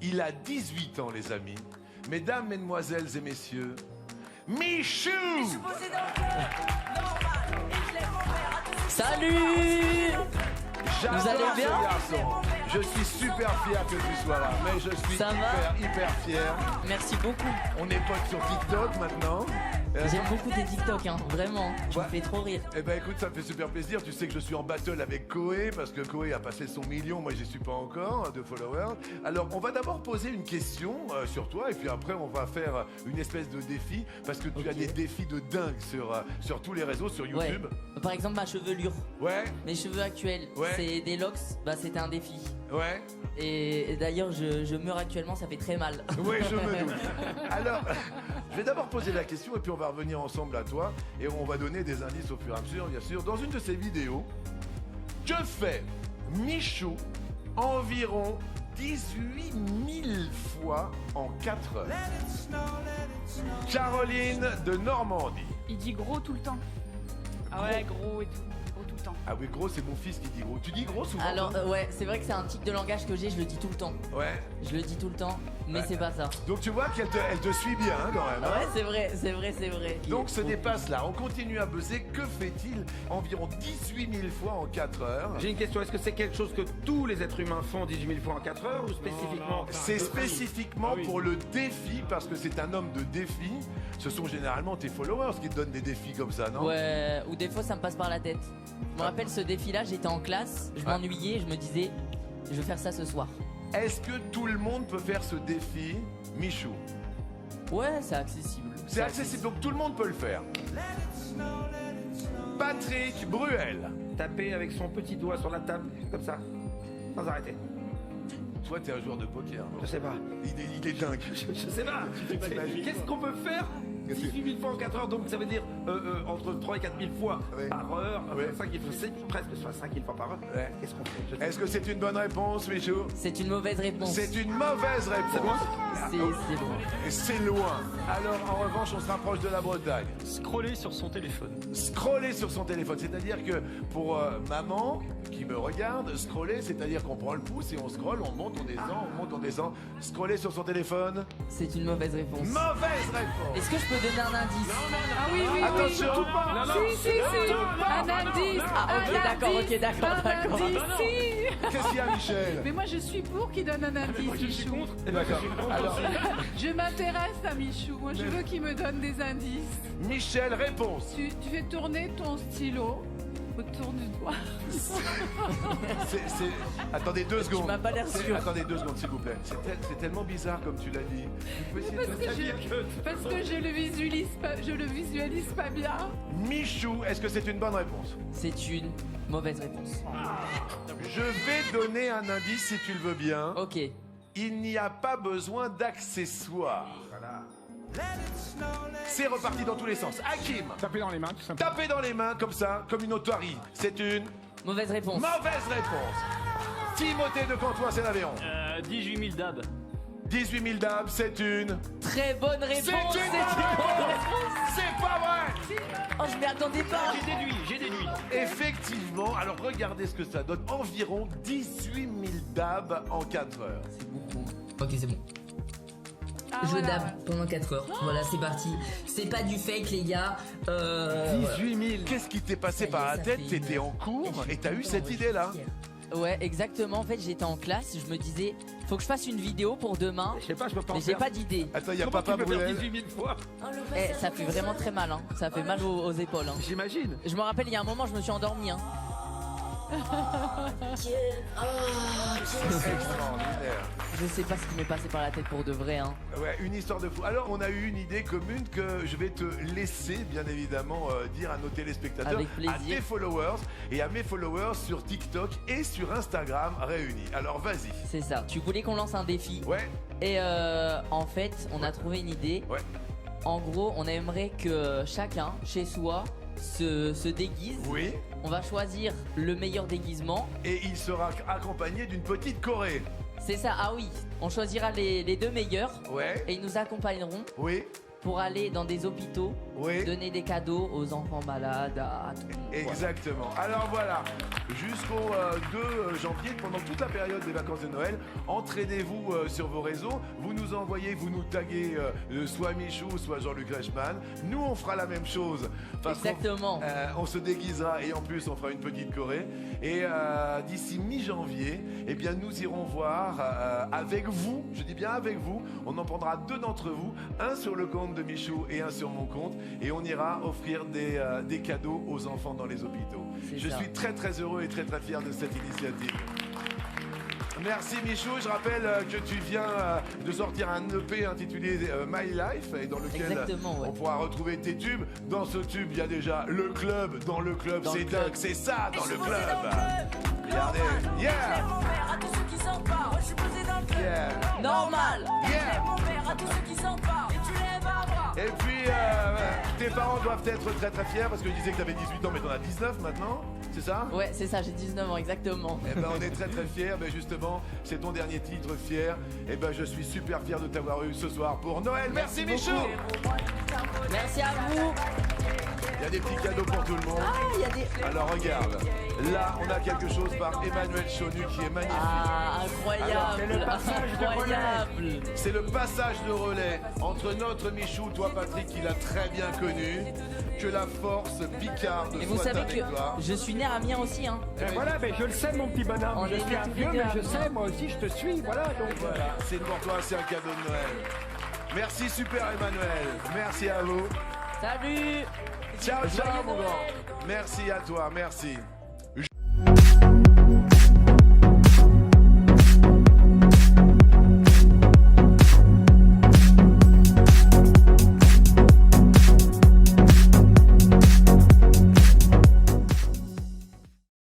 Il a 18 ans, les amis. Mesdames, mesdemoiselles et messieurs, Michou! Salut! J'adore Vous allez bien? ce garçon. Je suis super fier que tu sois là, mais je suis hyper fier. Merci beaucoup. On est potes sur TikTok maintenant. J'aime beaucoup tes TikTok, hein, vraiment. Tu me fais trop rire. Eh ben écoute, ça me fait super plaisir. Tu sais que je suis en battle avec Koé parce que Koé a passé son million, moi j'y suis pas encore de followers. Alors on va d'abord poser une question sur toi et puis après on va faire une espèce de défi parce que tu as des défis de dingue sur tous les réseaux, sur YouTube. Ouais. Par exemple ma chevelure. Ouais. Mes cheveux actuels, c'est des locks, bah c'était un défi. Ouais. Et d'ailleurs je meurs actuellement, ça fait très mal. Oui, je me doute. Alors, je vais d'abord poser la question et puis on va revenir ensemble à toi et on va donner des indices au fur et à mesure, bien sûr. Dans une de ces vidéos, que fait Michou environ 18 000 fois en 4 heures? Caroline de Normandie. Il dit gros tout le temps. Ah ouais, gros et tout. Gros tout le temps. Ah oui, gros, c'est mon fils qui dit gros. Tu dis gros souvent? Alors ouais, c'est vrai que c'est un tic de langage que j'ai, je le dis tout le temps. Ouais. Je le dis tout le temps, mais c'est pas ça. Donc tu vois qu'elle te suit bien hein, quand même. Hein. Ouais, c'est vrai. Donc ce n'est pas cela, on continue à buzzer. Que fait-il environ 18 000 fois en 4 heures? J'ai une question, est-ce que c'est quelque chose que tous les êtres humains font 18 000 fois en 4 heures ou spécifiquement? C'est spécifiquement pour le défi, parce que c'est un homme de défi. Ce sont généralement tes followers qui te donnent des défis comme ça, non? Ouais, ou des fois ça me passe par la tête. Je me rappelle ce défi-là, j'étais en classe, je m'ennuyais, je me disais, je vais faire ça ce soir. Est-ce que tout le monde peut faire ce défi, Michou? Ouais, c'est accessible. C'est accessible, donc tout le monde peut le faire. Patrick Bruel. Taper avec son petit doigt sur la table, comme ça, sans arrêter. Toi, t'es un joueur de poker. Je sais pas. Il est dingue. Je sais pas. Qu'est-ce qu'on peut faire 18 000 fois en 4 heures, donc ça veut dire entre 3 et 4 000 fois par heure. 5 000 fois, c'est presque 5 000 fois par heure. Ouais. Qu'est-ce qu'on fait? Est-ce que c'est une bonne réponse, Michou? C'est une mauvaise réponse. C'est une mauvaise réponse. C'est loin. Et c'est loin. Alors, en revanche, on se rapproche de la Bretagne. Scroller sur son téléphone. Scroller sur son téléphone, c'est-à-dire que pour maman qui me regarde, scroller, c'est-à-dire qu'on prend le pouce et on scrolle, on monte, on descend, on monte, on descend. Scroller sur son téléphone. C'est une mauvaise réponse. Mauvaise réponse. Est-ce que je peux donner un indice? Ah oui, oui, Attention. Si, un indice. Ah ok, d'accord. Un indice, si. Qu'est-ce qu'il y a, Michel? Mais moi je suis pour qu'il donne un indice, Michou. D'accord. Alors, Je m'intéresse à Michou, moi je veux qu'il me donne des indices. Michel, réponse. Tu fais tourner ton stylo autour du doigt. Attendez 2 secondes. Tu m'as pas l'air sûr. Attendez 2 secondes, s'il vous plaît. C'est tellement bizarre comme tu l'as dit. Vous pouvez essayer de- Parce que je le visualise pas bien. Michou, est-ce que c'est une bonne réponse? C'est une mauvaise réponse. Je vais donner un indice si tu le veux bien. Ok. Il n'y a pas besoin d'accessoires. C'est reparti dans tous les sens. Hakim, Taper dans les mains, tout simplement. tapez dans les mains comme ça, comme une otarie. C'est une Mauvaise réponse. mauvaise réponse. Timothée de Cantois, c'est l'avéron. 18 000 dabs. 18 000 dabs, c'est une... Très bonne réponse. C'est une bonne réponse. C'est pas vrai. Oh, je m'y attendais pas. J'ai déduit. Effectivement, alors regardez ce que ça donne. Environ 18 000 dabs en 4 heures. C'est beaucoup. Ok, c'est bon. Ah, Je voilà. dab pendant 4 heures. Voilà, c'est parti. C'est pas du fake, les gars. 18 000. Qu'est-ce qui t'est passé Ça y est, par la ça tête? fait T'étais en cours Je suis et t'as eu content, cette ouais, je idée-là. suis fier. Ouais, exactement. En fait, j'étais en classe. Je me disais, faut que je fasse une vidéo pour demain. Je sais pas, je peux pas en Mais j'ai faire. pas d'idée. Attends, il y a Comment papa tu peux faire Bruel. 18 000 fois? Eh, ça fait vraiment très mal. Hein. Ça fait mal aux épaules. Hein. J'imagine. Je me rappelle, il y a un moment, je me suis endormi. Hein. Extraordinaire. Je sais pas ce qui m'est passé par la tête pour de vrai. Hein. Ouais, une histoire de fou. Alors, on a eu une idée commune que je vais te laisser, bien évidemment, dire à nos téléspectateurs, Avec plaisir. à tes followers et à mes followers sur TikTok et sur Instagram réunis. Alors, vas-y. C'est ça. Tu voulais qu'on lance un défi. Ouais, Et en fait, on a trouvé une idée. ouais. En gros, on aimerait que chacun, chez soi, se déguise. Oui. On va choisir le meilleur déguisement. Et il sera accompagné d'une petite choré. C'est ça, ah oui. On choisira les deux meilleurs. Ouais. Et ils nous accompagneront. Oui. pour aller dans des hôpitaux, Oui. donner des cadeaux aux enfants malades, à tout. Exactement. Alors voilà, jusqu'au 2 janvier, pendant toute la période des vacances de Noël, entraînez-vous sur vos réseaux, vous nous envoyez, vous nous taguez soit Michou, soit Jean-Luc Reichmann. Nous, on fera la même chose. Exactement. On se déguisera et en plus, on fera une petite choré. Et d'ici mi-janvier, eh bien, nous irons voir avec vous, je dis bien avec vous, on en prendra 2 d'entre vous, un sur le compte de Michou et un sur mon compte, et on ira offrir des cadeaux aux enfants dans les hôpitaux. Je suis très très heureux et très très fier de cette initiative. Merci Michou, je rappelle que tu viens de sortir un EP intitulé My Life et dans lequel on pourra retrouver tes tubes. Dans ce tube, il y a déjà le club. Dans le club, c'est dingue, c'est ça dans le club. Regardez, yeah, yeah, normal, et puis tes parents doivent être très très fiers parce qu'ils disaient que tu avais 18 ans mais t'en as 19 maintenant, c'est ça? Ouais, c'est ça, j'ai 19 ans exactement. Eh ben on est très très fiers, ben justement c'est ton dernier titre, fier. Et ben je suis super fier de t'avoir eu ce soir pour Noël. Merci Michou. Merci à vous. Il y a des petits cadeaux pour tout le monde. Ah, il y a des... Alors regarde, là on a quelque chose par Emmanuel Chonu qui est magnifique. Ah, incroyable. C'est le passage de relais. C'est le passage de relais entre notre Michou, toi Patrick qui l'a très bien connu. Que la force picarde Et vous soit savez avec que toi. je suis né à Amiens aussi, hein. Voilà, mais je le sais, mon petit bonhomme. On Je est suis un tous vieux, les mais deux je à sais, Amiens. moi aussi, je te suis. Voilà, donc Voilà, c'est pour toi, c'est un cadeau de Noël. Merci super Emmanuel, merci à vous. Salut. Ciao ciao mon grand. Merci à toi, merci.